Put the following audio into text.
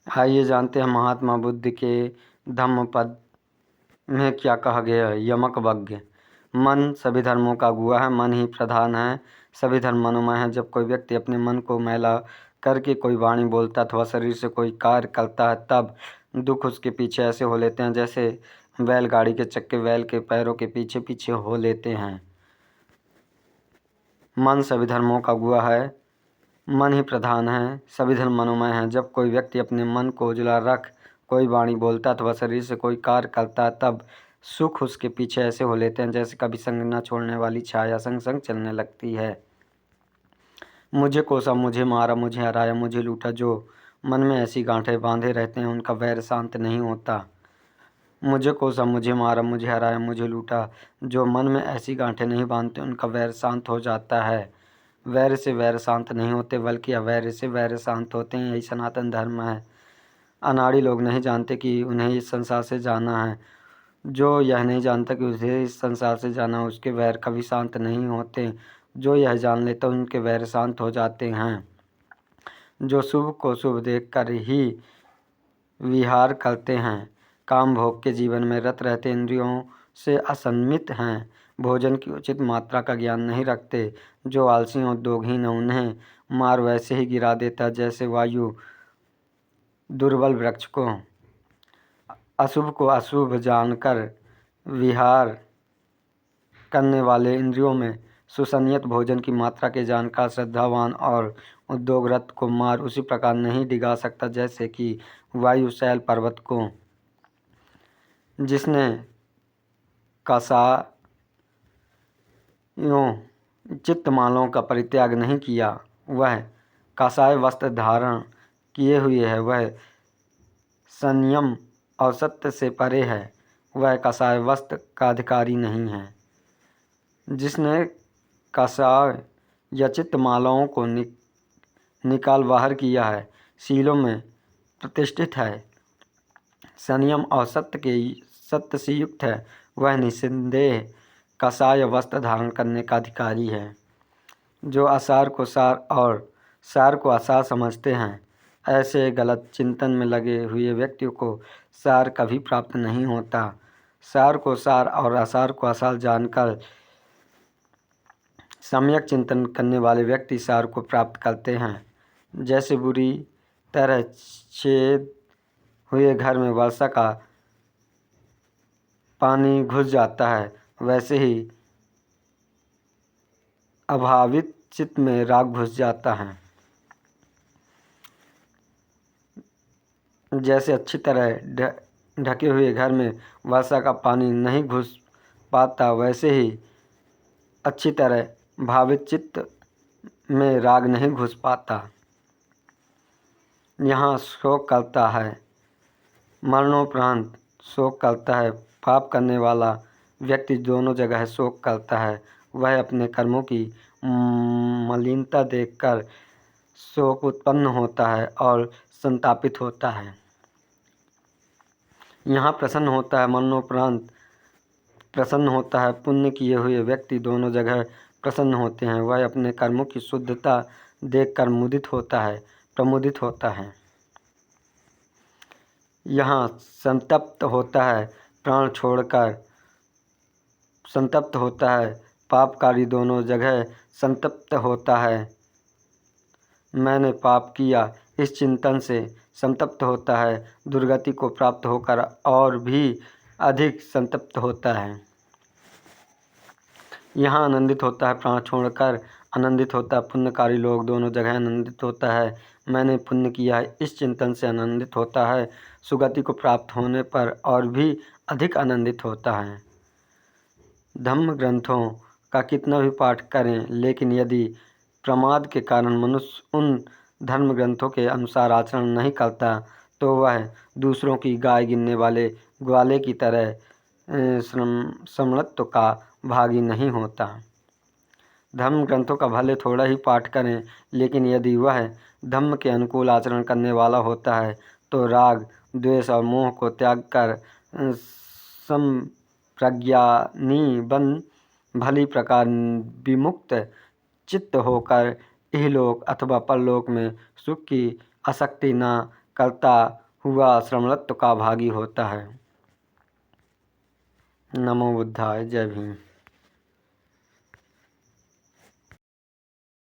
आइए जानते हैं महात्मा बुद्ध के धम्मपद में क्या कहा गया है। यमक वज्ञ। मन सभी धर्मों का गुआ है, मन ही प्रधान है, सभी धर्म मनोमय हैं। जब कोई व्यक्ति अपने मन को मैला करके कोई वाणी बोलता अथवा शरीर से कोई कार्य करता है तब दुख उसके पीछे ऐसे हो लेते हैं जैसे बैलगाड़ी के चक्के बैल के पैरों के पीछे पीछे हो लेते हैं। मन सभी धर्मों का गुआ है, मन ही प्रधान है, सभी धर्म मनोमय हैं। जब कोई व्यक्ति अपने मन को उजला रख कोई वाणी बोलता अथवा शरीर से कोई कार्य करता है तब सुख उसके पीछे ऐसे हो लेते हैं जैसे कभी संग न छोड़ने वाली छाया संग संग चलने लगती है। मुझे कोसा, मुझे मारा, मुझे हराया, मुझे लूटा, जो मन में ऐसी गांठें बांधे रहते हैं उनका वैर शांत नहीं होता। मुझे कोसा, मुझे मारा, मुझे हराया, मुझे लूटा, जो मन में ऐसी गांठें नहीं बांधते उनका वैर शांत हो जाता है। वैर से वैर शांत नहीं होते बल्कि अवैर से वैर शांत होते हैं। यही सनातन धर्म है। अनाड़ी लोग नहीं जानते कि उन्हें इस संसार से जाना है। जो यह नहीं जानता कि उसे इस संसार से जाना है उसके वैर कभी शांत नहीं होते। जो यह जान लेता उनके वैर शांत हो जाते हैं। जो शुभ को शुभ देखकर ही विहार करते हैं, काम भोग के जीवन में रत रहते, इंद्रियों से असंमित हैं, भोजन की उचित मात्रा का ज्ञान नहीं रखते, जो आलसी और उद्योगहीन है उन्हें मार वैसे ही गिरा देता जैसे वायु दुर्बल वृक्ष को। अशुभ को अशुभ जानकर विहार करने वाले, इंद्रियों में सुसंयत, भोजन की मात्रा के जानकार, श्रद्धावान और उद्योगरत को मार उसी प्रकार नहीं डिगा सकता जैसे कि वायु शैल पर्वत को। जिसने कसायों चित्तमालों का परित्याग नहीं किया वह कसाय वस्त्र धारण किए हुए है, वह संयम और सत्य से परे है, वह कसाय वस्त्र का अधिकारी नहीं है। जिसने कसाय या चित्तमालाओं को निकाल बाहर किया है, शीलों में प्रतिष्ठित है, संयम और सत्य से युक्त है, वह निस्संदेह कसाय वस्त्र धारण करने का अधिकारी है। जो असार को सार और सार को असार समझते हैं, ऐसे गलत चिंतन में लगे हुए व्यक्तियों को सार कभी प्राप्त नहीं होता। सार को सार और असार को असार जानकर सम्यक चिंतन करने वाले व्यक्ति सार को प्राप्त करते हैं। जैसे बुरी तरह छेद हुए घर में वर्षा का पानी घुस जाता है, वैसे ही अभावित चित्त में राग घुस जाता है। जैसे अच्छी तरह ढके हुए घर में वर्षा का पानी नहीं घुस पाता, वैसे ही अच्छी तरह भावित चित्त में राग नहीं घुस पाता। यहाँ शोक करता है, मरणोपरांत शोक करता है। पाप करने वाला व्यक्ति दोनों जगह शोक करता है। वह अपने कर्मों की मलिनता देखकर शोक उत्पन्न होता है और संतापित होता है। यहाँ प्रसन्न होता है, मरणोपरांत प्रसन्न होता है। पुण्य किए हुए व्यक्ति दोनों जगह प्रसन्न होते हैं। वह अपने कर्मों की शुद्धता देखकर मुदित होता है, प्रमुदित होता है। यहाँ संतप्त होता है, प्राण छोड़कर संतप्त होता है, पापकारी दोनों जगह संतप्त होता है। मैंने पाप किया इस चिंतन से संतप्त होता है, दुर्गति को प्राप्त होकर और भी अधिक संतप्त होता है। यहाँ आनंदित होता है, प्राण छोड़कर आनंदित होता है, पुण्यकारी लोग दोनों जगह आनंदित होता है। मैंने पुण्य किया है इस चिंतन से आनंदित होता है, सुगति को प्राप्त होने पर और भी अधिक आनंदित होता है। धम्म ग्रंथों का कितना भी पाठ करें, लेकिन यदि प्रमाद के कारण मनुष्य उन धर्म ग्रंथों के अनुसार आचरण नहीं करता तो वह दूसरों की गाय गिनने वाले ग्वाले की तरह श्रमणत्व का भागी नहीं होता। धर्म ग्रंथों का भले थोड़ा ही पाठ करें, लेकिन यदि वह धम्म के अनुकूल आचरण करने वाला होता है तो राग, द्वेष और मोह को त्याग कर संप्रज्ञानी बन भली प्रकार विमुक्त चित्त होकर इहलोक अथवा परलोक में सुख की आसक्ति न करता हुआ श्रमरत्व का भागी होता है। नमो बुद्धाय। जय भीम।